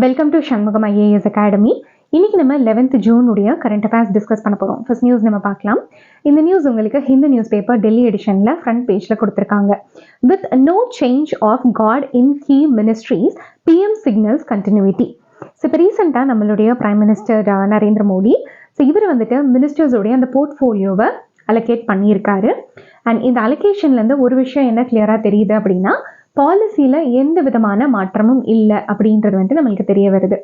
Welcome to Shanmugam IAS academy. இன்னைக்கு நம்ம 11th June உடைய கரண்ட் அஃபேர்ஸ் டிஸ்கஸ் பண்ண போகிறோம். ஃபர்ஸ்ட் நியூஸ் நம்ம பார்க்கலாம். இந்த நியூஸ் உங்களுக்கு ஹிந்து நியூஸ் பேப்பர் டெல்லி எடிஷனில் ஃப்ரண்ட் பேஜில் கொடுத்துருக்காங்க. With no change of guard in key ministries, PM signals continuity. So இப்போ ரீசெண்டாக நம்மளுடைய பிரைம் மினிஸ்டர் நரேந்திர மோடி இவர் மினிஸ்டர்ஸோடைய அந்த போர்ட்ஃபோலியோவை அலோகேட் பண்ணியிருக்காரு. அண்ட் இந்த அலோகேஷன்லேருந்து ஒரு விஷயம் என்ன கிளியராக தெரியுது அப்படின்னா, பாலிசியில் எந்த விதமான மாற்றமும் இல்லை அப்படின்றது நம்மளுக்கு தெரிய வருது.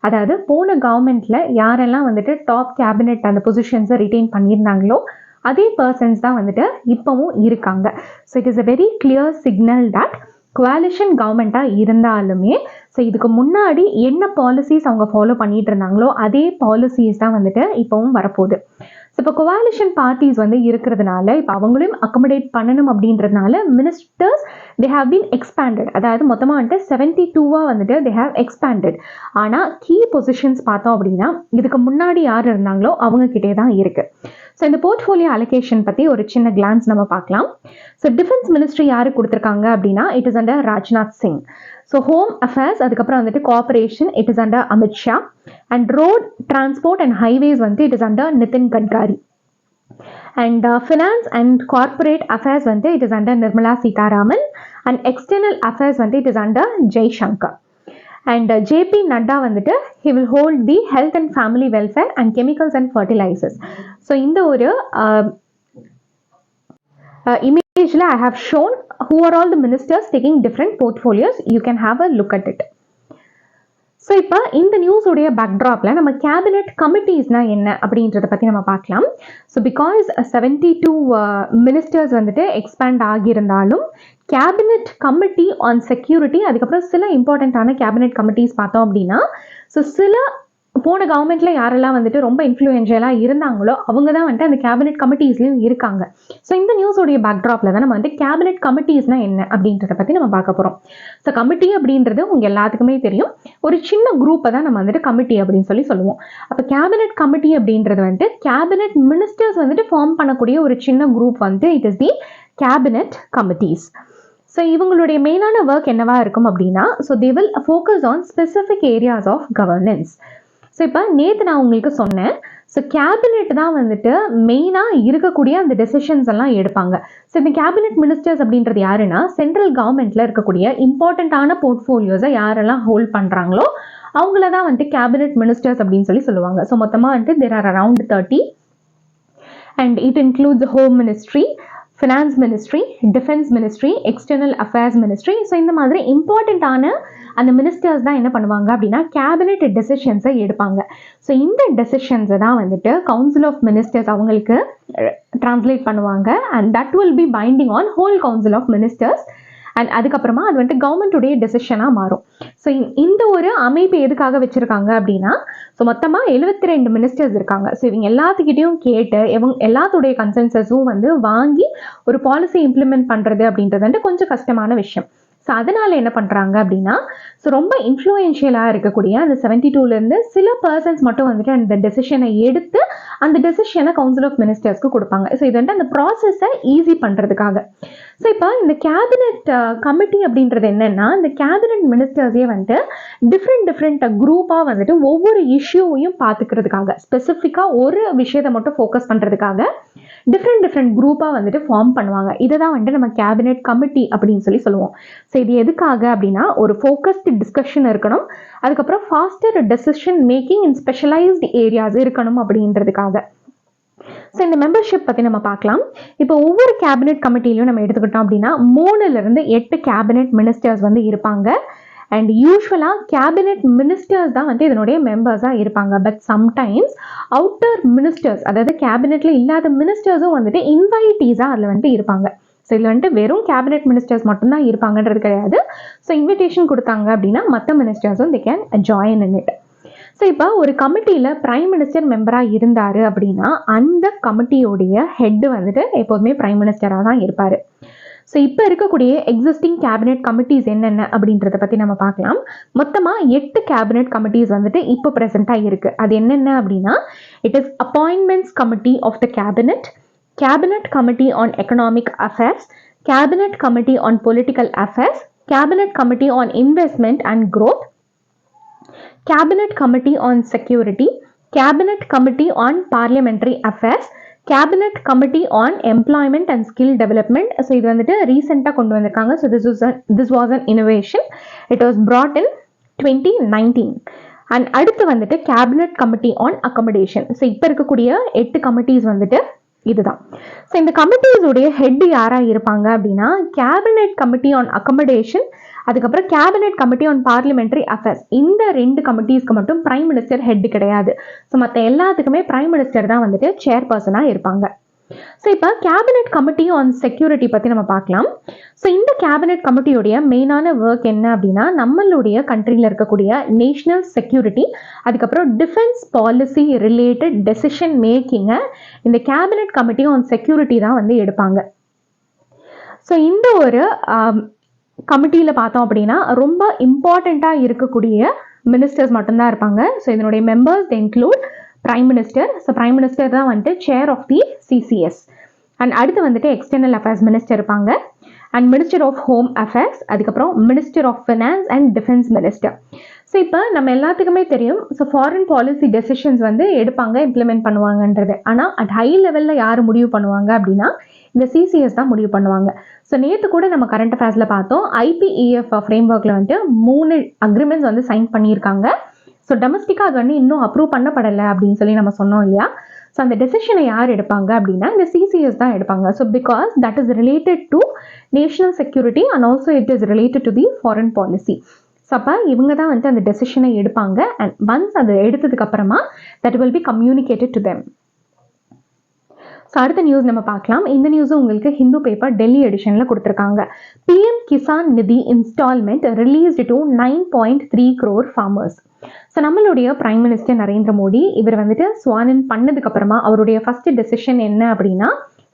அதாவது போன கவர்மெண்ட்ல யாரெல்லாம் டாப் கேபினெட் அந்த பொசிஷன்ஸை ரிட்டைன் பண்ணியிருந்தாங்களோ அதே பர்சன்ஸ் தான் இப்பவும் இருக்காங்க. So it is a very clear signal that coalition கவர்மெண்ட்டாக இருந்தாலுமே இதுக்கு முன்னாடி என்ன பாலிசிஸ் அவங்க ஃபாலோ பண்ணிட்டு இருந்தாங்களோ அதே பாலிசிஸ் தான் இப்பவும் வரப்போகுது. ஸோ இப்போ கோலிஷன் பார்ட்டிஸ் இருக்கிறதுனால இப்போ அவங்களையும் அக்கமடேட் பண்ணணும் அப்படின்றதுனால ministers they have been expanded. அதாவது மொத்தமாக 72 தே ஹாவ் எக்ஸ்பேண்டட். ஆனால் கீ பொசிஷன்ஸ் பார்த்தோம் அப்படின்னா இதுக்கு முன்னாடி யார் இருந்தாங்களோ அவங்க கிட்டே தான் இருக்கு. ஸோ இந்த போர்ட்ஃபோலியோ அலோகேஷன் பற்றி ஒரு சின்ன கிளான்ஸ் நம்ம பார்க்கலாம். ஸோ டிஃபென்ஸ் மினிஸ்ட்ரி யாருக்கு கொடுத்துருக்காங்க அப்படின்னா it is under Rajnath Singh. So home affairs அதுக்கப்புறம் cooperation it is under Amit Shah. And road transport and highways it is under Nitin Gadkari. And finance and corporate affairs it is under Nirmala Sitharaman. And external affairs it is under Jaishankar. And JP Nadda he will hold the health and family welfare and chemicals and fertilizers. So in the image I have shown who are all the ministers taking different portfolios. You can have a look at it. So இப்போ இந்த news உடைய பேக்ட்ராப்பில் நம்ம cabinet கமிட்டிஸ்னால் என்ன அப்படின்றத பற்றி நம்ம பார்க்கலாம். So because 72 ministers expand ஆகியிருந்தாலும் கேபினெட் கமிட்டி ஆன் செக்யூரிட்டி அதுக்கப்புறம் சில இம்பார்ட்டண்ட்டான கேபினெட் கமிட்டிஸ் பார்த்தோம் அப்படின்னா ஸோ சில போன கவர்மெண்ட்ல யாரெல்லாம் ரொம்ப இன்ஃப்ளூயன்ஷியலாக இருந்தாங்களோ அவங்க தான் அந்த கேபினெட் கமிட்டிஸ்லையும் இருக்காங்க. ஸோ இந்த நியூஸோடைய பேக்ட்ராப்ல தான் நம்ம கேபினெட் கமிட்டிஸ்னா என்ன அப்படின்றத பற்றி நம்ம பார்க்க போகிறோம். ஸோ கமிட்டி அப்படின்றது உங்க எல்லாத்துக்குமே தெரியும், ஒரு சின்ன குரூப்பை தான் நம்ம கமிட்டி அப்படின்னு சொல்லுவோம். அப்போ கேபினெட் கமிட்டி அப்படின்றது கேபினெட் மினிஸ்டர்ஸ் ஃபார்ம் பண்ணக்கூடிய ஒரு சின்ன group it is the cabinet committees. So இவங்களுடைய மெயினான ஒர்க் என்னவா இருக்கும் அப்படின்னா so they will focus on specific areas of governance. So இப்போ நேற்று நான் உங்களுக்கு சொன்னேன், ஸோ கேபினெட் தான் மெயினாக இருக்கக்கூடிய அந்த டெசிஷன்ஸ் எல்லாம் எடுப்பாங்க. ஸோ இந்த கேபினெட் மினிஸ்டர்ஸ் அப்படின்றது யாருன்னா சென்ட்ரல் கவர்மெண்ட்ல இருக்கக்கூடிய இம்பார்ட்டண்ட்டான போர்ட்ஃபோலியோஸை யாரெல்லாம் ஹோல்ட் பண்ணுறாங்களோ அவங்கள தான் கேபினெட் மினிஸ்டர்ஸ் அப்படின்னு சொல்லுவாங்க. ஸோ மொத்தமாக there are around 30 and it includes home ministry, finance ministry, defence ministry, external affairs ministry. So இந்த மாதிரி இம்பார்ட்டண்ட்டான அந்த மினிஸ்டர்ஸ் தான் என்ன பண்ணுவாங்க அப்படின்னா கேபினெட் டெசிஷன்ஸை எடுப்பாங்க. ஸோ இந்த டெசிஷன்ஸை தான் கவுன்சில் ஆஃப் மினிஸ்டர்ஸ் அவங்களுக்கு டிரான்ஸ்லேட் பண்ணுவாங்க. And that will be binding on whole council of ministers. And அதுக்கப்புறமா அது கவர்மெண்ட்டுடைய டெசிஷனாக மாறும். ஸோ இந்த ஒரு அமைப்பு எதுக்காக வச்சுருக்காங்க அப்படின்னா ஸோ மொத்தமாக 72 மினிஸ்டர்ஸ் இருக்காங்க. ஸோ இவங்க எல்லாத்துக்கிட்டையும் கேட்டு எல்லாத்துடைய கன்சென்சஸும் வாங்கி ஒரு பாலிசி இம்ப்ளிமெண்ட் பண்ணுறது அப்படின்றது கொஞ்சம் கஷ்டமான விஷயம். ஸோ அதனால் என்ன பண்ணுறாங்க அப்படின்னா ஸோ ரொம்ப இன்ஃப்ளூயன்ஷியலாக இருக்கக்கூடிய அந்த 72லேருந்து சில பர்சன்ஸ் மட்டும் அந்த டெசிஷனை எடுத்து அந்த டெசிஷனை கவுன்சில் ஆஃப் மினிஸ்டர்ஸ்க்கு கொடுப்பாங்க. ஸோ இது அந்த ப்ராசஸை ஈஸி பண்ணுறதுக்காக. ஸோ இப்போ இந்த கேபினெட் கமிட்டி அப்படின்றது என்னென்னா இந்த கேபினெட் மினிஸ்டர்ஸே டிஃப்ரெண்ட் குரூப்பாக ஒவ்வொரு இஷ்யூவையும் பார்த்துக்கிறதுக்காக ஸ்பெசிஃபிக்காக ஒரு விஷயத்தை மட்டும் ஃபோக்கஸ் பண்ணுறதுக்காக டிஃப்ரெண்ட் குரூப்பாக ஃபார்ம் பண்ணுவாங்க. இதை தான் நம்ம கேபினெட் கமிட்டி அப்படின்னு சொல்லுவோம். ஸோ இது எதுக்காக அப்படின்னா ஒரு ஃபோக்கஸ்டு டிஸ்கஷன் இருக்கணும், அதுக்கப்புறம் faster decision making in specialised areas இருக்கணும் அப்படின்றதுக்காக. ஸோ இந்த மெம்பர்ஷிப் பற்றி நம்ம பார்க்கலாம். இப்போ ஒவ்வொரு கேபினெட் கமிட்டிலையும் நம்ம எடுத்துக்கிட்டோம் அப்படின்னா 3-8 கேபினெட் மினிஸ்டர்ஸ் இருப்பாங்க. அண்ட் யூஸ்வலாக கேபினெட் மினிஸ்டர்ஸ் தான் இதனுடைய மெம்பர்ஸாக இருப்பாங்க. பட் சம்டைம்ஸ் அவுட்டர் மினிஸ்டர்ஸ் அதாவது கேபினெட்ல இல்லாத மினிஸ்டர்ஸும் இன்வைட்டீஸாக அதில் இருப்பாங்க. ஸோ இதில் வெறும் கேபினெட் மினிஸ்டர்ஸ் மட்டும்தான் இருப்பாங்கன்றது கிடையாது. ஸோ இன்விடேஷன் கொடுத்தாங்க அப்படின்னா மற்ற மினிஸ்டர்ஸும் they can join in it. So இப்போ ஒரு கமிட்டியில் பிரைம் மினிஸ்டர் மெம்பராக இருந்தார் அப்படின்னா அந்த கமிட்டியோடைய ஹெட்டு எப்போதுமே பிரைம் மினிஸ்டராக தான் இருப்பார். ஸோ இப்போ இருக்கக்கூடிய எக்ஸிஸ்டிங் கேபினெட் கமிட்டிஸ் என்னென்ன அப்படின்றத பற்றி நம்ம பார்க்கலாம். மொத்தமாக 8 கேபினெட் கமிட்டிஸ் இப்போ ப்ரெசென்ட்டாக இருக்குது. அது என்னென்ன அப்படின்னா it is appointments committee of the cabinet, Cabinet Committee on Economic Affairs, Cabinet Committee on Political Affairs, Cabinet Committee on Investment and Growth, Cabinet Committee on Security, Cabinet Committee on Parliamentary Affairs, Cabinet Committee on Employment and Skill Development. So இது வந்துட்டு ரீசெண்டாக கொண்டு வந்திருக்காங்க. So this was an innovation. It was brought in 2019. And அடுத்து வந்துட்டு cabinet committee on accommodation. So இப்போ இருக்கக்கூடிய 8 committees வந்துட்டு இதுதான். ஸோ இந்த கமிட்டிஸுடைய ஹெட் யாராக இருப்பாங்க அப்படின்னா கேபினட் கமிட்டி ஆன் அக்கமடேஷன், அதுக்கப்புறம் cabinet committee on parliamentary affairs. இந்த 2 கமிட்டிஸ்க்கு மட்டும் பிரைம் மினிஸ்டர் ஹெட் கிடையாது. ஸோ மற்ற எல்லாத்துக்குமே பிரைம் மினிஸ்டர் தான் வந்துட்டு சேர்பர்சனாக இருப்பாங்க. ஸோ இப்போ கேபினட் கமிட்டி ஆன் செக்யூரிட்டி பற்றி நம்ம பார்க்கலாம். ஸோ இந்த கேபினட் கமிட்டியோடைய மெயினான ஒர்க் என்ன அப்படின்னா நம்மளுடைய கண்ட்ரியில் இருக்கக்கூடிய நேஷனல் செக்யூரிட்டி, அதுக்கப்புறம் டிஃபென்ஸ் பாலிசி ரிலேட்டட் டெசிஷன் மேக்கிங்கை இந்த கேபினட் கமிட்டி ஆன் செக்யூரிட்டி தான் வந்து எடுப்பாங்க. ஸோ இந்த ஒரு கமிட்டியில் பார்த்தோம் அப்படின்னா ரொம்ப இம்பார்ட்டண்ட்டாக இருக்கக்கூடிய மினிஸ்டர்ஸ் மட்டும்தான் இருப்பாங்க. ஸோ இதனுடைய members include prime minister. So prime minister தான் வந்துட்டு chair of the CCS. And அடுத்து வந்துட்டு எக்ஸ்டர்னல் அஃபேர்ஸ் மினிஸ்டர் இருப்பாங்க, and minister of home affairs, அதுக்கப்புறம் minister of finance and defence minister. So இப்போ நம்ம எல்லாத்துக்குமே தெரியும், ஸோ ஃபாரின் பாலிசி டெசிஷன்ஸ் வந்து எடுப்பாங்க, இம்ப்ளிமெண்ட் பண்ணுவாங்கன்றது. ஆனால் அட் ஹை லெவலில் யார் முடிவு பண்ணுவாங்க அப்படின்னா இந்த சிசிஎஸ் தான் முடிவு பண்ணுவாங்க. ஸோ நேற்று கூட நம்ம கரண்ட் அஃபேர்ஸில் பார்த்தோம், ஐபிஇஎஃப் ஃப்ரேம் ஒர்க்கில் வந்துட்டு 3 அக்ரிமெண்ட்ஸ் வந்து சைன் பண்ணியிருக்காங்க. ஸோ டொமஸ்டிக்காக அது வந்து இன்னும் அப்ரூவ் பண்ணப்படலை அப்படின்னு சொல்லி நம்ம சொன்னோம் இல்லையா. ஸோ அந்த டெசிஷனை யார் எடுப்பாங்க அப்படின்னா இந்த சிசிஎஸ் தான் எடுப்பாங்க. So because that is related to national security and also it is related to the foreign policy. So அப்போ இவங்க தான் வந்து அந்த டெசிஷனை எடுப்பாங்க. அண்ட் ஒன்ஸ் அது எடுத்ததுக்கு அப்புறமா that will B communicated to them. So அடுத்த நியூஸ் நம்ம பார்க்கலாம். இந்த நியூஸும் உங்களுக்கு ஹிந்து பேப்பர் டெல்லி எடிஷனில் கொடுத்துருக்காங்க. PM Kisan Nidhi instalment released to 9.3 crore farmers. So நம்மளுடைய பிரைம் மினிஸ்டர் நரேந்திர மோடி இவர் வந்துட்டு ஸ்வான் பண்ணதுக்கு அப்புறமா அவருடைய ஃபர்ஸ்ட் டெசிஷன் என்ன அப்படின்னா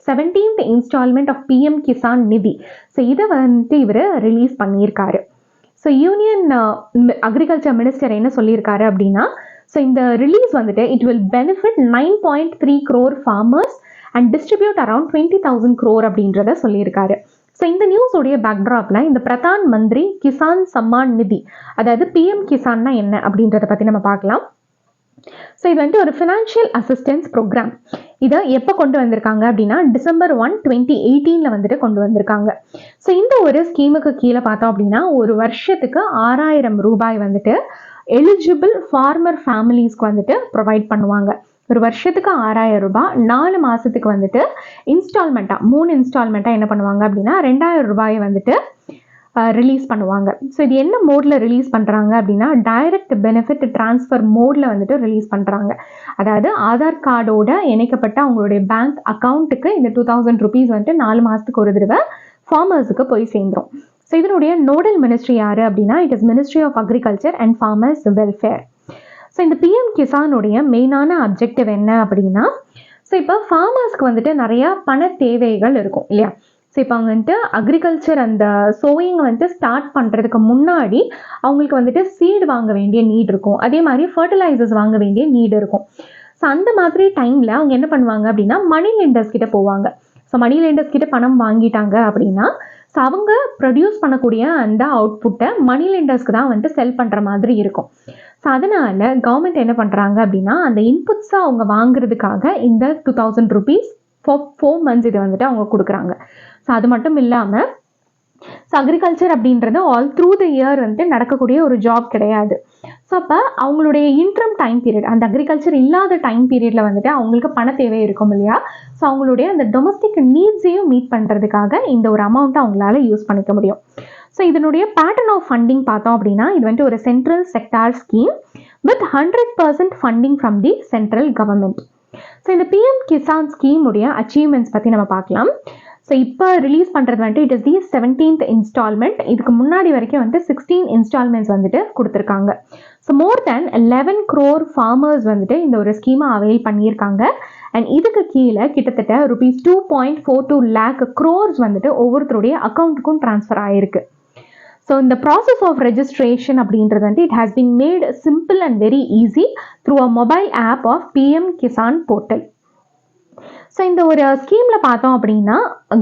17th instalment of PM Kisan நிதி. ஸோ இதை வந்துட்டு இவர் ரிலீஸ் பண்ணியிருக்காரு. ஸோ யூனியன் அக்ரிகல்ச்சர் மினிஸ்டர் என்ன சொல்லியிருக்காரு அப்படின்னா ஸோ இந்த ரிலீஸ் வந்துட்டு it will benefit 9.3 crore farmers and distribute around 20,000 crore அப்படின்றத சொல்லியிருக்காரு. ஸோ இந்த நியூஸோடைய பேக்ட்ராப்பில் இந்த பிரதான் மந்திரி கிசான் சம்மான் நிதி, அதாவது பிஎம் கிசான்னா என்ன அப்படின்றத பற்றி நம்ம பார்க்கலாம். ஸோ இது வந்துட்டு ஒரு ஃபினான்ஷியல் அசிஸ்டன்ஸ் ப்ரோக்ராம். இதை எப்போ கொண்டு வந்திருக்காங்க அப்படின்னா December 1, 2018 வந்துட்டு கொண்டு வந்திருக்காங்க. ஸோ இந்த ஒரு ஸ்கீமுக்கு கீழே பார்த்தோம் அப்படின்னா ஒரு வருஷத்துக்கு 6,000 ரூபாய் வந்துட்டு எலிஜிபிள் ஃபார்மர் ஃபேமிலிஸ்க்கு வந்துட்டு ப்ரொவைட் பண்ணுவாங்க. ஒரு வருஷத்துக்கு 6,000 ரூபாய், 4 மாதத்துக்கு வந்துட்டு இன்ஸ்டால்மெண்ட்டாக 3 இன்ஸ்டால்மெண்ட்டாக என்ன பண்ணுவாங்க அப்படின்னா 2,000 ரூபாயை வந்துட்டு ரிலீஸ் பண்ணுவாங்க. ஸோ இது என்ன மோடில் ரிலீஸ் பண்ணுறாங்க அப்படின்னா டைரக்ட் பெனிஃபிட் ட்ரான்ஸ்ஃபர் மோடில் வந்துட்டு ரிலீஸ் பண்ணுறாங்க. அதாவது ஆதார் கார்டோட இணைக்கப்பட்ட அவங்களுடைய பேங்க் அக்கௌண்ட்டுக்கு இந்த 2,000 rupees வந்துட்டு 4 மாதத்துக்கு ஒரு தடவை ஃபார்மர்ஸுக்கு போய் சேர்ந்துடும். ஸோ இதனுடைய நோடல் மினிஸ்ட்ரி யார் அப்படின்னா it is ministry of agriculture and farmers welfare. So இந்த பிஎம் கிசானுடைய மெயினான அப்ஜெக்டிவ் என்ன அப்படின்னா ஸோ இப்போ ஃபார்மர்ஸ்க்கு வந்துட்டு நிறையா பண தேவைகள் இருக்கும் இல்லையா. ஸோ இப்போ அவங்க வந்துட்டு அக்ரிகல்ச்சர் அந்த சோயிங் வந்துட்டு ஸ்டார்ட் பண்ணுறதுக்கு முன்னாடி அவங்களுக்கு வந்துட்டு சீடு வாங்க வேண்டிய நீட் இருக்கும், அதே மாதிரி ஃபர்டிலைசர்ஸ் வாங்க வேண்டிய நீட் இருக்கும். ஸோ அந்த மாதிரி டைமில் அவங்க என்ன பண்ணுவாங்க அப்படின்னா மணி லெண்டர்ஸ் கிட்ட போவாங்க. ஸோ மணி லெண்டர்ஸ் கிட்ட பணம் வாங்கிட்டாங்க அப்படின்னா ஸோ அவங்க ப்ரொடியூஸ் பண்ணக்கூடிய அந்த அவுட்புட்டை மணி லெண்டர்ஸ்க்கு தான் வந்துட்டு செல் பண்ணுற மாதிரி இருக்கும். ஸோ அதனால் கவர்மெண்ட் என்ன பண்ணுறாங்க அப்படின்னா அந்த இன்புட்ஸை அவங்க வாங்குறதுக்காக இந்த 2,000 rupees ஃபார் 4 months இதை வந்துட்டு அவங்க கொடுக்குறாங்க. ஸோ அது மட்டும் இல்லாமல் ஸோ அக்ரிகல்ச்சர் அப்படின்றது ஆல் த்ரூ த இயர் வந்துட்டு நடக்கக்கூடிய ஒரு ஜாப் கிடையாது. ஸோ அப்போ அவங்களுடைய இன்ட்ரம் டைம் பீரியட், அந்த அக்ரிகல்ச்சர் இல்லாத டைம் பீரியடில் வந்துட்டு அவங்களுக்கு பண தேவை இருக்கும் இல்லையா. ஸோ அவங்களுடைய அந்த டொமஸ்டிக் நீட்ஸையும் மீட் பண்ணுறதுக்காக இந்த ஒரு அமௌண்ட்டை அவங்களால யூஸ் பண்ணிக்க முடியும். ஸோ இதனுடைய பேட்டர்ன் ஆஃப் ஃபண்டிங் பார்த்தோம் அப்படின்னா இது வந்துட்டு ஒரு central sector scheme with 100% funding from the central government. So இந்த பிஎம் கிசான் ஸ்கீம் உடைய அச்சீவ்மெண்ட்ஸ் பற்றி நம்ம பார்க்கலாம். ஸோ இப்போ ரிலீஸ் பண்ணுறது வந்துட்டு it is the 17th instalment. இதுக்கு முன்னாடி வரைக்கும் வந்துட்டு 16 இன்ஸ்டால்மெண்ட்ஸ் வந்துட்டு கொடுத்துருக்காங்க. ஸோ மோர் தேன் 11 crore farmers வந்துட்டு இந்த ஒரு ஸ்கீமை அவைல் பண்ணியிருக்காங்க. அண்ட் இதுக்கு கீழே கிட்டத்தட்ட ₹2.42 lakh crores வந்துட்டு ஒவ்வொருத்தருடைய அக்கௌண்ட்டுக்கும் ட்ரான்ஸ்ஃபர் ஆகிருக்கு. ஸோ இந்த ப்ராசஸ் ஆஃப் ரெஜிஸ்ட்ரேஷன் அப்படின்றது வந்து it has been made simple and very easy through a mobile app of PM Kisan portal. So இந்த ஒரு ஸ்கீமில் பார்த்தோம் அப்படின்னா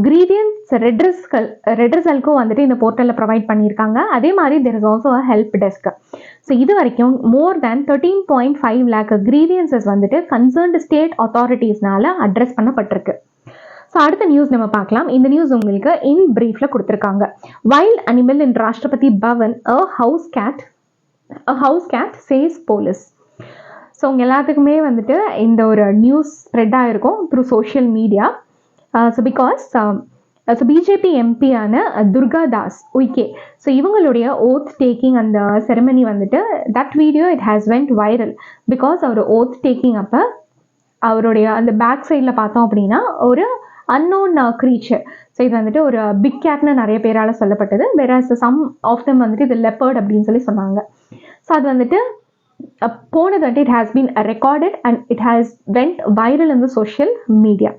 கிரீவியன்ஸ் ரெட்ரஸலுக்கும் வந்துட்டு இந்த போர்ட்டலில் ப்ரொவைட் பண்ணியிருக்காங்க. அதே மாதிரி there is also a help desk. So இது வரைக்கும் மோர் தேன் 13.5 lakh கிரீவியன்சஸ் வந்துட்டு கன்சர்ன்டு ஸ்டேட் அத்தாரிட்டிஸ்னால அட்ரஸ் பண்ணப்பட்டிருக்கு. ஸோ அடுத்த நியூஸ் நம்ம பார்க்கலாம். இந்த நியூஸ் உங்களுக்கு இன் ப்ரீஃபில் கொடுத்துருக்காங்க. Wild animal in Rashtrapati Bhavan a house cat says police. So உங்கள் எல்லாத்துக்குமே வந்துட்டு இந்த ஒரு நியூஸ் ஸ்ப்ரெட் ஆகிருக்கும் through social media. So because so BJP எம்பியான துர்கா தாஸ் உய்கே, ஸோ இவங்களுடைய ஓத் டேக்கிங் அந்த செரமனி வந்துட்டு that video it has went viral. Because அவர் ஓத் டேக்கிங் அப்போ அவருடைய அந்த பேக் சைடில் பார்த்தோம் அப்படின்னா ஒரு அன்னோன் க்ரீச்சர், ஸோ இது வந்துட்டு ஒரு பிக் கேட்னு நிறைய பேரால் சொல்லப்பட்டது. வேறாஸ் சம் ஆஃப் தெம் வந்துட்டு இது லெப்பர்ட் அப்படின்னு சொல்லி சொன்னாங்க. ஸோ அது வந்துட்டு போனது வந்துட்டு it has been recorded and it has went viral in the social media.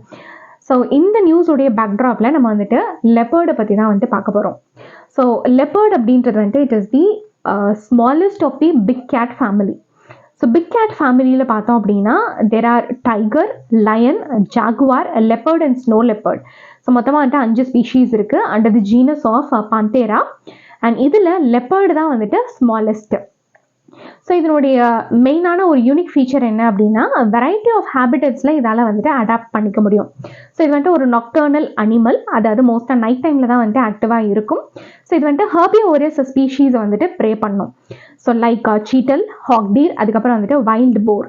So இந்த நியூஸோடைய பேக்ட்ராப்பில் நம்ம வந்துட்டு லெப்பர்டை பற்றி தான் வந்துட்டு பார்க்க போகிறோம். ஸோ லெப்பர்ட் அப்படின்றது வந்துட்டு it is the smallest of the big cat family. So big cat ஃபேமிலியில் பார்த்தோம் அப்படின்னா there are tiger, lion, jaguar, leopard and snow leopard. So மொத்தமாக வந்துட்டு 5 ஸ்பீஷீஸ் இருக்குது under the genus of panthera. And இதில் leopard தான் வந்துட்டு ஸ்மாலஸ்ட். ஸோ இதனுடைய மெயினான ஒரு யூனிக் ஃபீச்சர் என்ன அப்படின்னா வெரைட்டி ஆஃப் ஹேபிட்டட்ஸில் இதால் வந்துட்டு அடாப்ட் பண்ணிக்க முடியும். ஸோ இது வந்துட்டு ஒரு நாக்டர்னல் அனிமல், அதாவது மோஸ்ட்டாக நைட் டைமில் தான் வந்துட்டு ஆக்டிவாக இருக்கும். ஸோ இது வந்துட்டு ஹெர்பிவோரஸ் ஸ்பீஷீஸை வந்துட்டு ப்ரே பண்ணும். ஸோ லைக் சீட்டல், ஹாக்டீர், அதுக்கப்புறம் வந்துட்டு வைல்டு போர்.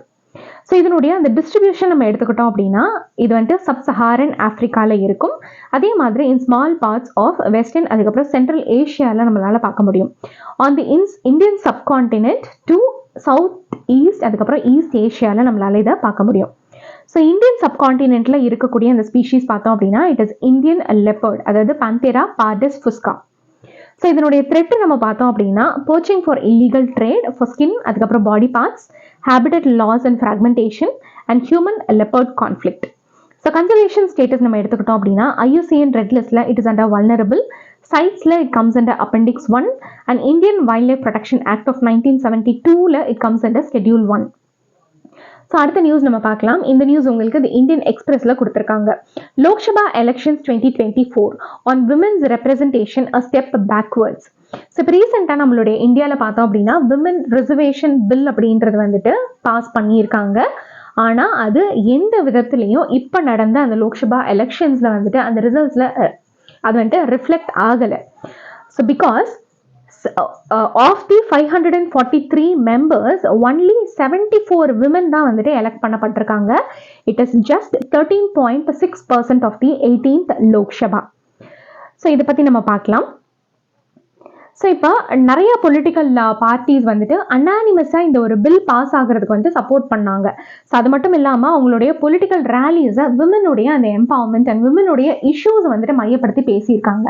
ஸோ இதனுடைய அந்த டிஸ்ட்ரிபியூஷன் நம்ம எடுத்துக்கிட்டோம் அப்படின்னா இது வந்துட்டு சப்சஹாரன் ஆஃப்ரிக்காவில் இருக்கும். அதே மாதிரி in small parts of western அதுக்கப்புறம் சென்ட்ரல் ஏஷியாவில் நம்மளால் பார்க்க முடியும். On the Indian subcontinent to south east அதுக்கப்புறம் ஈஸ்ட் ஏஷியாவில் நம்மளால் இதை பார்க்க முடியும். ஸோ இந்தியன் சப்கான்டினென்ட்டில் இருக்கக்கூடிய அந்த ஸ்பீஷீஸ் பார்த்தோம் அப்படின்னா இட் இஸ் இந்தியன் லெப்பர்ட், அதாவது பாந்தேரா பார்டஸ் ஃபுஸ்கா. ஸோ இதனுடைய த்ரெட் நம்ம பார்த்தோம் அப்படின்னா poaching for illegal trade for skin, அதுக்கப்புறம் body parts, habitat loss and fragmentation and human leopard conflict. So conservation status நம்ம எடுத்துக்கிட்டோம் அப்படின்னா IUCN Red Listல it is under vulnerable, CITESல it comes under Appendix 1 and Indian Wildlife Protection Act of 1972ல it comes under Schedule 1. So அடுத்த news நம்ம பார்க்கலாம். இந்த news உங்களுக்கு தி Indian எக்ஸ்பிரஸில் கொடுத்துருக்காங்க. Lok Sabha elections 2024 on women's representation a step backwards. So இப்போ ரீசெண்டாக நம்மளுடைய இந்தியாவில் பார்த்தோம் அப்படின்னா விமன் ரிசர்வேஷன் பில் அப்படின்றது வந்துட்டு பாஸ் பண்ணியிருக்காங்க. ஆனால் அது எந்த விதத்துலேயும் இப்போ நடந்த அந்த லோக்சபா எலெக்ஷன்ஸில் வந்துட்டு அந்த ரிசல்ட்ஸில் அது வந்துட்டு ரிஃப்ளெக்ட் ஆகலை. So because of the 543 members only 74 women தான் வந்துட்டு எலெக்ட் பண்ணப்பட்டிருக்காங்க. It is just 13.6% of the 18th Lok Sabha. So இதை பற்றி நம்ம பார்க்கலாம். ஸோ இப்போ நிறைய பொலிட்டிக்கல் பார்ட்டிஸ் வந்துட்டு அனானிமஸாக இந்த ஒரு பில் பாஸ் ஆகிறதுக்கு வந்து சப்போர்ட் பண்ணாங்க. ஸோ அது மட்டும் இல்லாமல் அவங்களுடைய பொலிட்டிக்கல் ரேலிஸை விமனுடைய அந்த எம்பவர்மெண்ட் அண்ட் விமனுடைய இஷ்யூஸை வந்துட்டு மையப்படுத்தி பேசியிருக்காங்க.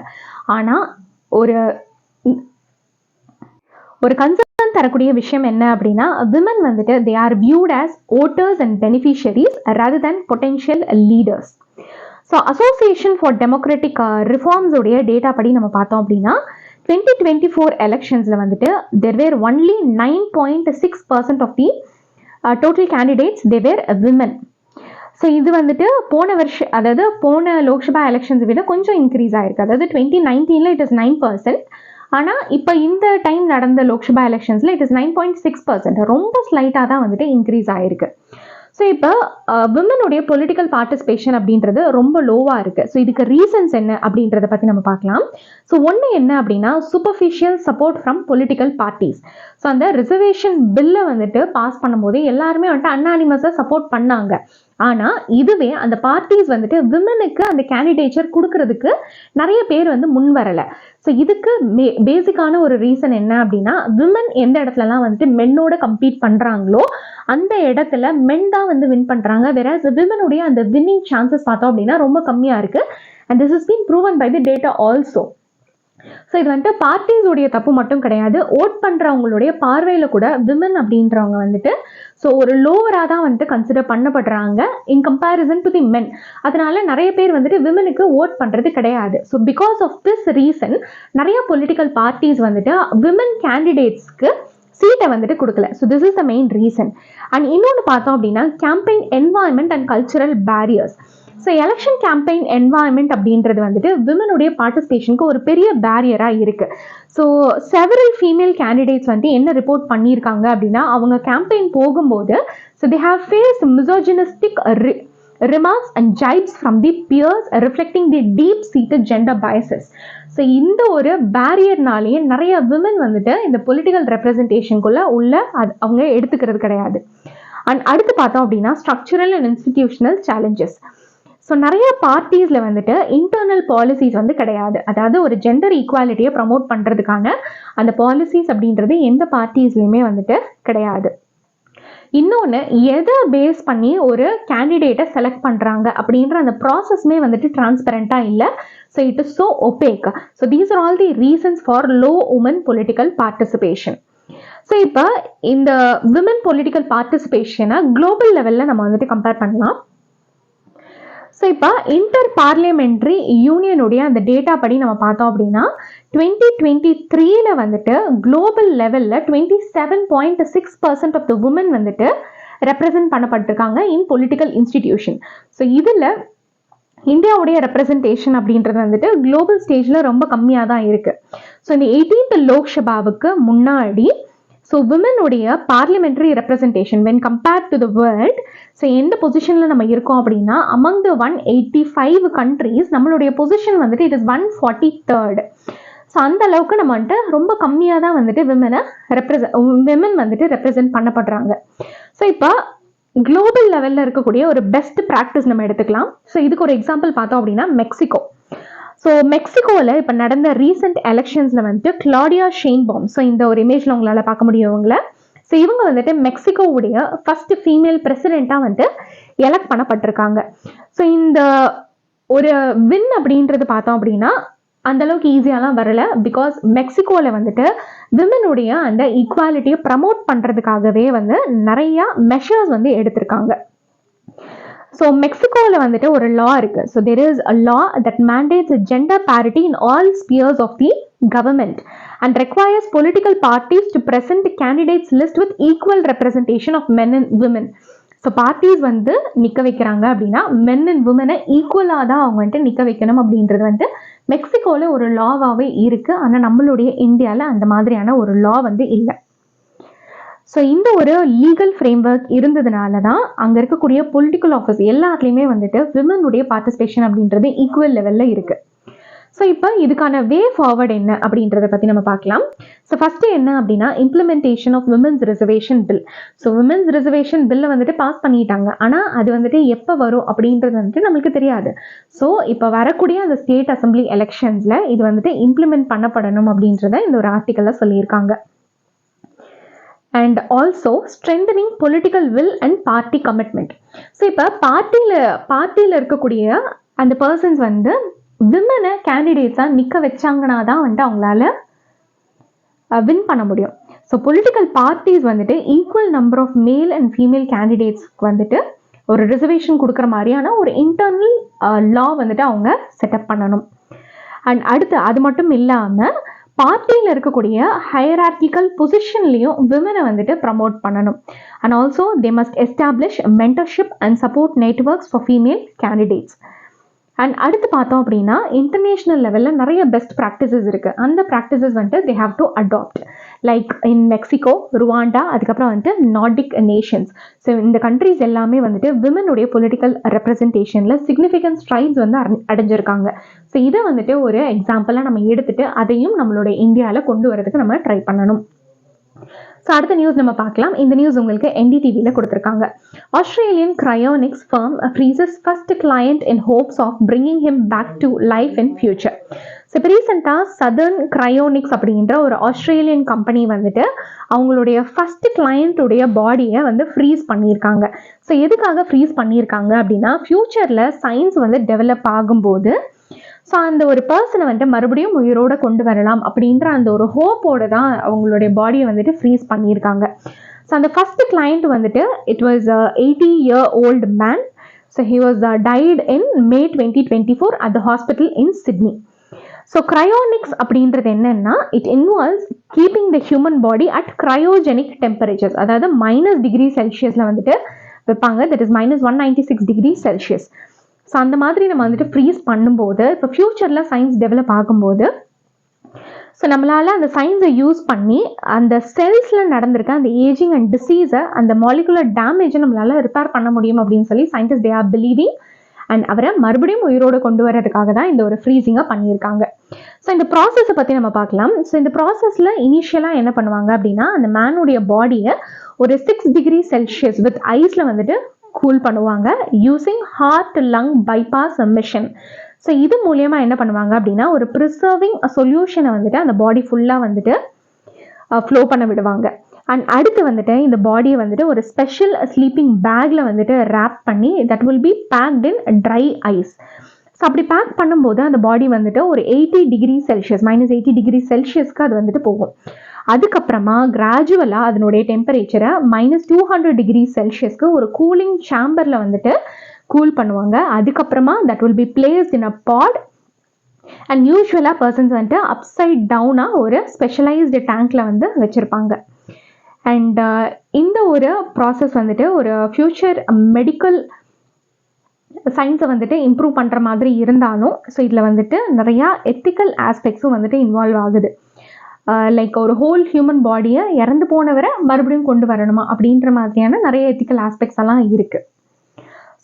ஆனால் ஒரு கன்சர்ன் தரக்கூடிய விஷயம் என்ன அப்படின்னா விமன் வந்துட்டு they R viewed as voters and beneficiaries rather than potential leaders. So association for democratic reforms உடைய டேட்டா படி நம்ம பார்த்தோம் அப்படின்னா 2024 எலெக்ஷன்ஸில் வந்துட்டு there were only 9.6% of the total candidates they were women. So இது வந்துட்டு போன வருஷம் அதாவது போன லோக்சபா எலெக்ஷன்ஸை விட கொஞ்சம் இன்க்ரீஸ் ஆயிருக்கு. அதாவது 2019ல் இட் இஸ் 9%, ஆனால் இப்போ இந்த டைம் நடந்த லோக்சபா எலெக்ஷன்ஸில் இட் இஸ் 9.6%. ரொம்ப ஸ்லைட்டாக தான் வந்துட்டு இன்க்ரீஸ் ஆயிருக்கு. ஸோ இப்போ விமனுடைய பொலிட்டிக்கல் பார்ட்டிசிபேஷன் அப்படின்றது ரொம்ப லோவாக இருக்குது. ஸோ இதுக்கு ரீசன்ஸ் என்ன அப்படின்றத பற்றி நம்ம பார்க்கலாம். ஸோ ஒன்று என்ன அப்படின்னா superficial support from political parties. So அந்த ரிசர்வேஷன் பில்லை வந்துட்டு பாஸ் பண்ணும்போது எல்லாருமே வந்துட்டு அன்னானிமஸாக சப்போர்ட் பண்ணாங்க. ஆனால் இதுவே அந்த பார்ட்டிஸ் வந்துட்டு விமனுக்கு அந்த கேண்டிடேச்சர் கொடுக்கறதுக்கு நிறைய பேர் வந்து முன் வரலை. ஸோ இதுக்கு பேசிக்கான ஒரு ரீசன் என்ன அப்படின்னா விமன் எந்த இடத்துலலாம் வந்துட்டு மென்னோட கம்பீட் பண்ணுறாங்களோ அந்த இடத்துல மென் தான் வந்து வின் பண்ணுறாங்க. வேற விமனுடைய அந்த வின்னிங் சான்சஸ் பார்த்தோம் அப்படின்னா ரொம்ப கம்மியாக இருக்குது. And this is been proven by the data also. So இது வந்துட்டு பார்ட்டிஸோடைய தப்பு மட்டும் கிடையாது, ஓட் பண்ணுறவங்களுடைய பார்வையில் கூட விமன் அப்படின்றவங்க வந்துட்டு ஸோ ஒரு லோவராக தான் வந்துட்டு கன்சிடர் பண்ணப்படுறாங்க in comparison to the men. அதனால நிறைய பேர் வந்துட்டு விமனுக்கு ஓட் பண்ணுறது கிடையாது. So because of this reason நிறைய பொலிட்டிக்கல் பார்ட்டிஸ் வந்துட்டு விமன் கேண்டிடேட்ஸ்க்கு சீட்டை வந்துட்டு கொடுக்கல. So this is the main reason. And இன்னொன்று பார்த்தோம் அப்படின்னா campaign environment and cultural barriers. So election campaign environment அப்படின்றது வந்துட்டு விமனுடைய பார்ட்டிசிபேஷனுக்கு ஒரு பெரிய பேரியராக இருக்கு. ஸோ செவரல் ஃபீமேல் கேண்டிடேட்ஸ் வந்து என்ன ரிப்போர்ட் பண்ணியிருக்காங்க அப்படின்னா, அவங்க கேம்பெயின் போகும்போது so they have faced misogynistic remarks and jibes from the peers reflecting the deep-seated gender biases. So இந்த ஒரு பேரியர்னாலேயே நிறைய விமன் வந்துட்டு இந்த பொலிட்டிக்கல் ரெப்ரஸன்டேஷனுக்குள்ள உள்ள அவங்க எடுத்துக்கிறது கிடையாது. அண்ட் அடுத்து பார்த்தோம் அப்படின்னா structural and institutional challenges. So நிறைய பார்ட்டிஸில் வந்துட்டு இன்டர்னல் பாலிசிஸ் வந்து கிடையாது. அதாவது ஒரு ஜெண்டர் ஈக்குவாலிட்டியை ப்ரமோட் பண்ணுறதுக்கான அந்த பாலிசிஸ் அப்படின்றது எந்த பார்ட்டிஸ்லையுமே வந்துட்டு கிடையாது. இன்னொன்று, எதை பேஸ் பண்ணி ஒரு கேண்டிடேட்டை செலக்ட் பண்ணுறாங்க அப்படின்ற அந்த ப்ராசஸ்மே வந்துட்டு டிரான்ஸ்பரண்ட்டாக இல்லை. So it is so opaque. So these are all the reasons for low woman political participation. So இப்போ இந்த விமன் பொலிட்டிக்கல் பார்ட்டிசிபேஷனை குளோபல் லெவலில் நம்ம வந்துட்டு கம்பேர் பண்ணலாம். ஸோ இப்போ இன்டர் பார்லிமெண்ட்ரி யூனியனுடைய அந்த டேட்டா படி நம்ம பார்த்தோம் அப்படின்னா 2023 வந்துட்டு குளோபல் லெவலில் 27.6% ஆஃப் த உமன் வந்துட்டு ரெப்ரசன்ட் பண்ணப்பட்டிருக்காங்க இன் பொலிட்டிக்கல் இன்ஸ்டிடியூஷன். ஸோ இதில் இந்தியாவுடைய ரெப்ரசன்டேஷன் அப்படின்றது வந்துட்டு குளோபல் ஸ்டேஜில் ரொம்ப கம்மியாக தான் இருக்குது. ஸோ இந்த 18th லோக்சபாவுக்கு முன்னாடி ஸோ விமனுடைய parliamentary representation when compared to the world, so எந்த பொசிஷனில் நம்ம இருக்கோம் அப்படின்னா அமங் த 185 கண்ட்ரீஸ் நம்மளுடைய பொசிஷன் வந்துட்டு இட் இஸ் 143rd. ஸோ அந்த அளவுக்கு நம்ம வந்துட்டு ரொம்ப கம்மியாக தான் வந்துட்டு விமன் வந்துட்டு ரெப்ரசன்ட் பண்ணப்படுறாங்க. ஸோ இப்போ குளோபல் லெவலில் இருக்கக்கூடிய ஒரு பெஸ்ட் ப்ராக்டிஸ் நம்ம எடுத்துக்கலாம். ஸோ இதுக்கு ஒரு எக்ஸாம்பிள் பார்த்தோம் அப்படின்னா மெக்சிகோ. ஸோ மெக்சிகோவில் இப்போ நடந்த ரீசெண்ட் எலெக்ஷன்ஸில் வந்துட்டு கிளாடியா ஷெயின்பாம், ஸோ இந்த ஒரு இமேஜில் உங்களால் பார்க்க முடியும் இவங்கள. ஸோ இவங்க வந்துட்டு மெக்சிகோவுடைய ஃபர்ஸ்ட் ஃபீமேல் பிரசிடெண்ட்டாக வந்துட்டு எலெக்ட் பண்ணப்பட்டிருக்காங்க. ஸோ இந்த ஒரு வின் அப்படின்றது பார்த்தோம் அப்படின்னா அந்த அளவுக்கு ஈஸியாலாம் வரல. பிகாஸ் மெக்சிகோவில் வந்துட்டு விமனுடைய அந்த ஈக்குவாலிட்டியை ப்ரமோட் பண்ணுறதுக்காகவே வந்து நிறையா மெஷர்ஸ் வந்து எடுத்திருக்காங்க. ஸோ மெக்சிகோவில் வந்துட்டு ஒரு லா இருக்கு. So there is a law that mandates gender parity in all spheres of the government and requires political parties to present candidates list with equal representation of men and women. So parties வந்து நிற்க வைக்கிறாங்க அப்படின்னா men and விமனை ஈக்குவலாக தான் அவங்க வந்துட்டு நிற்க வைக்கணும் அப்படின்றது வந்துட்டு மெக்சிகோவில் ஒரு லாவாகவே இருக்குது. ஆனால் நம்மளுடைய இந்தியாவில் அந்த மாதிரியான ஒரு லா வந்து இல்லை. ஸோ இந்த ஒரு லீகல் ஃப்ரேம் ஒர்க் இருந்ததுனால தான் அங்கே இருக்கக்கூடிய பொலிட்டிக்கல் ஆஃபீஸ் எல்லாத்துலேயுமே வந்துட்டு விமனுடைய பார்ட்டிசிபேஷன் அப்படின்றது ஈக்குவல் லெவலில் இருக்குது. ஸோ இப்போ இதுக்கான வே ஃபார்வர்ட் என்ன அப்படின்றத பற்றி நம்ம பார்க்கலாம். ஸோ ஃபஸ்ட்டு என்ன அப்படின்னா implementation of women's reservation bill. So women's reservation பில்லை வந்துட்டு பாஸ் பண்ணிட்டாங்க. ஆனால் அது வந்துட்டு எப்போ வரும் அப்படின்றது வந்துட்டு நம்மளுக்கு தெரியாது. ஸோ இப்போ வரக்கூடிய அந்த ஸ்டேட் அசம்பிளி எலெக்ஷன்ஸில் இது வந்துட்டு இம்ப்ளிமெண்ட் பண்ணப்படணும் அப்படின்றத இந்த ஒரு ஆர்டிக்கலில் சொல்லியிருக்காங்க. And also strengthening political will and party commitment. So இப்போ பார்ட்டியில் இருக்கக்கூடிய அந்த பர்சன்ஸ் வந்து விமனை கேண்டிடேட்ஸாக நிற்க வச்சாங்கன்னா தான் வந்துட்டு அவங்களால வின் பண்ண முடியும். ஸோ பொலிட்டிக்கல் பார்ட்டிஸ் வந்துட்டு equal number of male and female கேண்டிடேட்ஸ்க்கு வந்துட்டு ஒரு ரிசர்வேஷன் கொடுக்குற மாதிரியான ஒரு இன்டர்னல் லா வந்துட்டு அவங்க செட்டப் பண்ணணும். அண்ட் அடுத்து அது மட்டும் இல்லாமல் பார்ட்டியில் இருக்கக்கூடிய ஹையரார்கிக்கல் பொசிஷன்லையும் விமனை வந்துட்டு ப்ரமோட் பண்ணணும். And also they must establish mentorship and support networks for female candidates. And அடுத்து பார்த்தோம் அப்படின்னா இன்டர்நேஷ்னல் லெவலில் நிறைய பெஸ்ட் ப்ராக்டிசஸ் இருக்குது. அந்த ப்ராக்டிசஸ் வந்துட்டு they have to adopt like in Mexico, Rwanda, அதுக்கப்புறம் வந்துட்டு நார்டிக் நேஷன்ஸ். ஸோ இந்த கண்ட்ரிஸ் எல்லாமே வந்துட்டு விமனுடைய பொலிட்டிக்கல் ரெப்ரசன்டேஷனில் சிக்னிஃபிகன்ட் ஸ்ட்ரைட்ஸ் வந்து அடைஞ்சிருக்காங்க. ஸோ இதை வந்துட்டு ஒரு எக்ஸாம்பிளாக நம்ம எடுத்துகிட்டு அதையும் நம்மளுடைய இந்தியாவில் கொண்டு வரதுக்கு நம்ம ட்ரை பண்ணணும். ஸோ அடுத்த நியூஸ் நம்ம பார்க்கலாம். இந்த நியூஸ் உங்களுக்கு NDTVயில் கொடுத்துருக்காங்க. Australian cryonics firm freezes first client in hopes of bringing him back to life in future. So இப்போ ரீசெண்டாக சதர்ன் கிரையோனிக்ஸ் அப்படின்ற ஒரு ஆஸ்திரேலியன் கம்பெனி வந்துட்டு அவங்களுடைய ஃபர்ஸ்ட் கிளையண்ட்டுடைய பாடியை வந்து ஃப்ரீஸ் பண்ணியிருக்காங்க. ஸோ எதுக்காக ஃப்ரீஸ் பண்ணியிருக்காங்க அப்படின்னா ஃபியூச்சரில் சயின்ஸ் வந்து டெவலப் ஆகும்போது ஸோ அந்த ஒரு பர்சனை வந்துட்டு மறுபடியும் உயிரோட கொண்டு வரலாம் அப்படின்ற அந்த ஒரு ஹோப்போடு தான் அவங்களுடைய பாடியை வந்துட்டு ஃப்ரீஸ் பண்ணியிருக்காங்க. ஸோ அந்த ஃபர்ஸ்ட் கிளையண்ட் வந்துட்டு it was 80-year-old man. So he was tight in May 2024 at the hospital in Sydney. So cryonics அப்படின்றது என்னன்னா, it involves keeping the human body at cryogenic temperatures, அதாவது -°C வந்துட்டு வைப்பாங்க. That is -196 degree Celsius. So அந்த மாதிரி நம்ம வந்துட்டு freeze பண்ணும்போது, இப்போ ஃபியூச்சரில் சயின்ஸ் டெவலப் ஆகும்போது, ஸோ நம்மளால் அந்த சயின்ஸை யூஸ் பண்ணி அந்த செல்ஸில் நடந்திருக்க அந்த ஏஜிங் அண்ட் டிசீஸை, அந்த மாலிகுலர் டேமேஜை நம்மளால் ரிப்பேர் பண்ண முடியும் அப்படின்னு சொல்லி scientist they are believing. And அவரை மறுபடியும் உயிரோடு கொண்டு வரதுக்காக தான் இந்த ஒரு ஃப்ரீசிங்கை பண்ணியிருக்காங்க. ஸோ இந்த ப்ராசஸை பற்றி நம்ம பார்க்கலாம். ஸோ இந்த ப்ராசஸில் இனிஷியலாக என்ன பண்ணுவாங்க அப்படின்னா, அந்த மேனுடைய பாடியை ஒரு 6°C வித் ஐஸில் வந்துட்டு கூல் பண்ணுவாங்க using heart lung bypass machine. So இது மூலயமா என்ன பண்ணுவாங்க அப்படின்னா, ஒரு ப்ரிசர்விங் சொல்யூஷனை வந்துட்டு அந்த பாடி ஃபுல்லாக வந்துட்டு ஃப்ளோ பண்ண விடுவாங்க. அண்ட் அடுத்து வந்துட்டு இந்த பாடியை வந்துட்டு ஒரு ஸ்பெஷல் ஸ்லீப்பிங் பேக்கில் வந்துட்டு ரேப் பண்ணி that will be packed in dry ice. So அப்படி பேக் பண்ணும்போது அந்த பாடி வந்துட்டு ஒரு -80°C அது வந்துட்டு போகும். அதுக்கப்புறமா கிராஜுவலாக அதனுடைய டெம்பரேச்சரை -200°C ஒரு கூலிங் சேம்பரில் வந்துட்டு கூல் பண்ணுவாங்க. அதுக்கப்புறமா that will be placed in a pot. And யூஸ்வலாக பர்சன்ஸ் வந்துட்டு அப்சைட் டவுனாக ஒரு ஸ்பெஷலைஸ்டு டேங்க்ல வந்து வச்சுருப்பாங்க. அண்ட் இந்த ஒரு ப்ராசஸ் வந்துட்டு ஒரு ஃபியூச்சர் மெடிக்கல் சயின்ஸை வந்துட்டு இம்ப்ரூவ் பண்ணுற மாதிரி இருந்தாலும், ஸோ இதில் வந்துட்டு நிறையா எத்திக்கல் ஆஸ்பெக்ட்ஸும் வந்துட்டு இன்வால்வ் ஆகுது. லைக் ஒரு ஹோல் ஹியூமன் பாடியை இறந்து போனவரை மறுபடியும் கொண்டு வரணுமா அப்படின்ற மாதிரியான நிறைய எத்திக்கல் ஆஸ்பெக்ட்ஸ் எல்லாம் இருக்குது.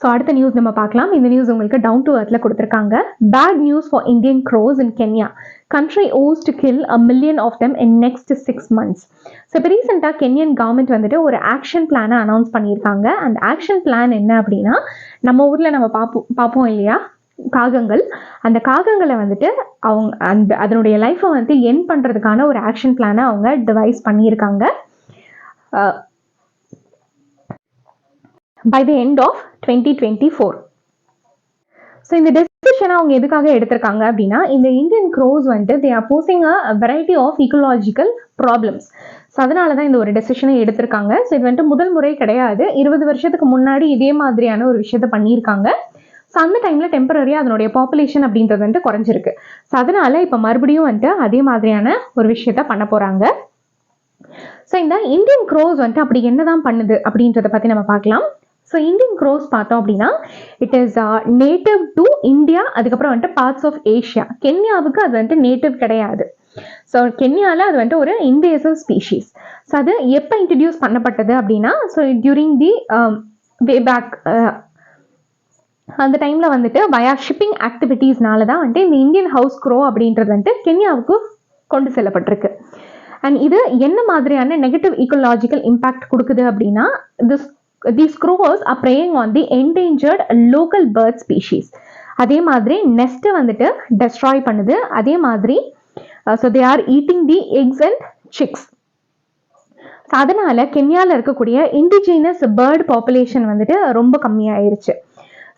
ஸோ அடுத்த நியூஸ் நம்ம பார்க்கலாம். இந்த நியூஸ் உங்களுக்கு டவுன் டு எர்த்தில் கொடுத்துருக்காங்க. Bad news for Indian crows in Kenya. Country owes to kill 1 million of them in next 6 months. So இப்போ ரீசெண்டாக கென்யன் கவர்மெண்ட் வந்துட்டு ஒரு ஆக்ஷன் பிளானை அனௌன்ஸ் பண்ணியிருக்காங்க. அந்த ஆக்ஷன் பிளான் என்ன அப்படின்னா, நம்ம ஊரில் நம்ம பார்ப்போம் இல்லையா காகங்கள், அந்த காகங்களை வந்துட்டு அவங்க அதனுடைய லைஃப்பை வந்து என் பண்ணுறதுக்கான ஒரு ஆக்ஷன் பிளானை அவங்க டிவைஸ் பண்ணியிருக்காங்க by the end of 2024. So இந்த டெசிஷனை அவங்க எதுக்காக எடுத்திருக்காங்க அப்படின்னா, இந்த இந்தியன் க்ரோஸ் வந்துட்டு they are posing a variety of ecological problems. So அதனால தான் இந்த ஒரு டெசிஷனை எடுத்திருக்காங்க. ஸோ இது வந்துட்டு முதல் முறை கிடையாது. 20 வருஷத்துக்கு முன்னாடி இதே மாதிரியான ஒரு விஷயத்த பண்ணியிருக்காங்க. ஸோ அந்த டைமில் டெம்பரரியாக அதனுடைய பாப்புலேஷன் அப்படின்றது வந்துட்டு குறைஞ்சிருக்கு. ஸோ அதனால இப்போ மறுபடியும் வந்துட்டு அதே மாதிரியான ஒரு விஷயத்த பண்ண போகிறாங்க. ஸோ இந்த இந்தியன் க்ரோஸ் வந்துட்டு அப்படி என்னதான் பண்ணுது அப்படின்றத பற்றி நம்ம பார்க்கலாம். ஸோ இந்தியன் க்ரோஸ் பார்த்தோம் அப்படின்னா, it is native to India, அதுக்கப்புறம் வந்துட்டு பார்ட்ஸ் ஆஃப் ஏஷியா. கென்யாவுக்கு அது வந்துட்டு நேட்டிவ் கிடையாது. ஸோ கென்யாவில் அது வந்துட்டு ஒரு இன்வேசிவ் ஸ்பீஷீஸ். ஸோ அது எப்போ இன்ட்ரடியூஸ் பண்ணப்பட்டது அப்படின்னா, so during the way back அந்த டைமில் வந்துட்டு வயா ஷிப்பிங் ஆக்டிவிட்டீஸ்னால தான் வந்துட்டு இந்த இந்தியன் ஹவுஸ் க்ரோ அப்படின்றது வந்துட்டு கென்யாவுக்கு கொண்டு செல்லப்பட்டிருக்கு. அண்ட் இது என்ன மாதிரியான நெகட்டிவ் ஈக்கோலாஜிக்கல் இம்பேக்ட் கொடுக்குது அப்படின்னா, these crows are preying on the endangered local bird species. அதே மாதிரி நெஸ்ட்டை வந்துட்டு டெஸ்ட்ராய் பண்ணுது. அதே மாதிரி so they are eating the eggs and chicks. So அதனால கென்யாவில் இருக்கக்கூடிய இண்டிஜினஸ் பேர்ட் பாப்புலேஷன் வந்துட்டு ரொம்ப கம்மியாயிருச்சு.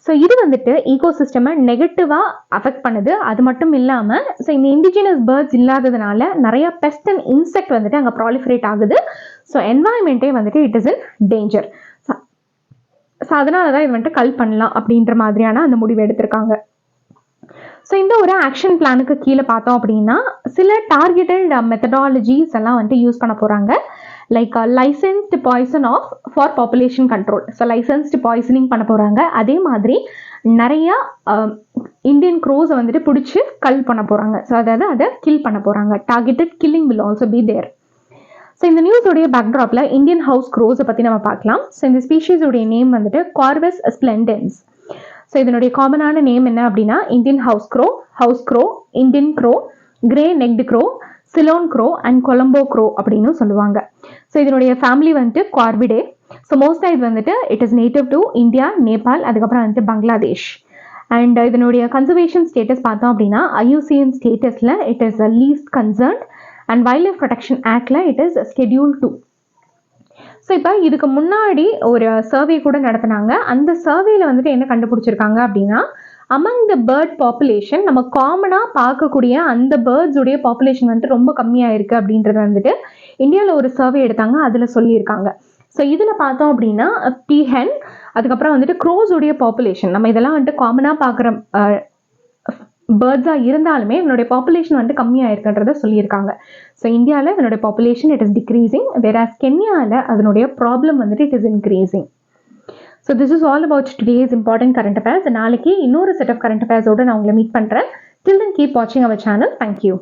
ஸோ இது வந்துட்டு ஈகோசிஸ்டமை நெகட்டிவாக அஃபெக்ட் பண்ணுது. அது மட்டும் இல்லாமல் ஸோ இந்த இண்டிஜினஸ் பேர்ட்ஸ் இல்லாததுனால நிறைய பெஸ்ட் அண்ட் இன்செக்ட் வந்துட்டு அங்கே ப்ராலிஃபரேட் ஆகுது. ஸோ என்வாயன்மெண்ட்டே வந்துட்டு it is in danger. So அதனால தான் இது வந்துட்டு கல் பண்ணலாம் அப்படின்ற மாதிரியான அந்த முடிவு எடுத்திருக்காங்க. ஸோ இந்த ஒரு ஆக்ஷன் பிளானுக்கு கீழே பார்த்தோம் அப்படின்னா, சில டார்கெட்டட் மெத்தடாலஜிஸ் எல்லாம் வந்துட்டு யூஸ் பண்ண போகிறாங்க. Like licensed poison of for population control. So licensed poisoning பண்ண போகிறாங்க. அதே மாதிரி நிறையா இந்தியன் க்ரோஸை வந்துட்டு பிடிச்சி கல் பண்ண போகிறாங்க. ஸோ அதாவது அதை கில் பண்ண போகிறாங்க. Targeted killing will also be there. So இந்த நியூஸோடைய பேக்ட்ராப்பில் இந்தியன் ஹவுஸ் க்ரோஸை பற்றி நம்ம பார்க்கலாம். ஸோ இந்த ஸ்பீஷீஸோடைய நேம் வந்துட்டு கார்வஸ் ஸ்ப்ளெண்டன்ஸ். ஸோ இதனுடைய காமனான நேம் என்ன அப்படின்னா, Indian house grow, Indian grow, grey necked grow, Ceylon grow and Colombo grow அப்படின்னு சொல்லுவாங்க. ஸோ இதனுடைய ஃபேமிலி வந்துட்டு கார்விடே. ஸோ மோஸ்ட்டாக இது வந்துட்டு it is native to India, Nepal, அதுக்கப்புறம் வந்துட்டு பங்களாதேஷ். அண்ட் இதனுடைய கன்சர்வேஷன் ஸ்டேட்டஸ் பார்த்தோம் அப்படின்னா, IUCN ஸ்டேட்டஸில் it is least concerned and wild life protection ஆக்டில் இட் இஸ் Schedule 2. ஸோ இப்போ இதுக்கு முன்னாடி ஒரு சர்வே கூட நடத்தினாங்க. அந்த சர்வேல வந்துட்டு என்ன கண்டுபிடிச்சிருக்காங்க அப்படின்னா, அமங் த பேர்ட் பாப்புலேஷன் நம்ம காமனாக பார்க்கக்கூடிய அந்த பேர்ட்ஸுடைய பாப்புலேஷன் வந்துட்டு ரொம்ப கம்மியாக இருக்குது அப்படின்றது வந்துட்டு இந்தியாவில் ஒரு சர்வே எடுத்தாங்க, அதில் சொல்லியிருக்காங்க. ஸோ இதில் பார்த்தோம் அப்படின்னா பீஹன், அதுக்கப்புறம் வந்துட்டு க்ரோஸுடைய பாப்புலேஷன், நம்ம இதெல்லாம் வந்துட்டு காமனாக பார்க்குற பேர்ட்ஸாக இருந்தாலுமே இதனுடைய பாப்புலேஷன் வந்து கம்மியாக இருக்குன்றத சொல்லியிருக்காங்க. ஸோ இந்தியாவில் இதனுடைய பாப்புலேஷன் இட் இஸ் டிக்ரீசிங், வேறாஸ் கென்யாவில் அதனுடைய ப்ராப்ளம் வந்துட்டு it is increasing. So this is all about today's important current affairs. நாளைக்கு இன்னொரு செட் ஆஃப் கரண்ட் அஃபேர்ஸோடு நான் உங்களை மீட் பண்ணுறேன். Till then, keep watching our channel. Thank you.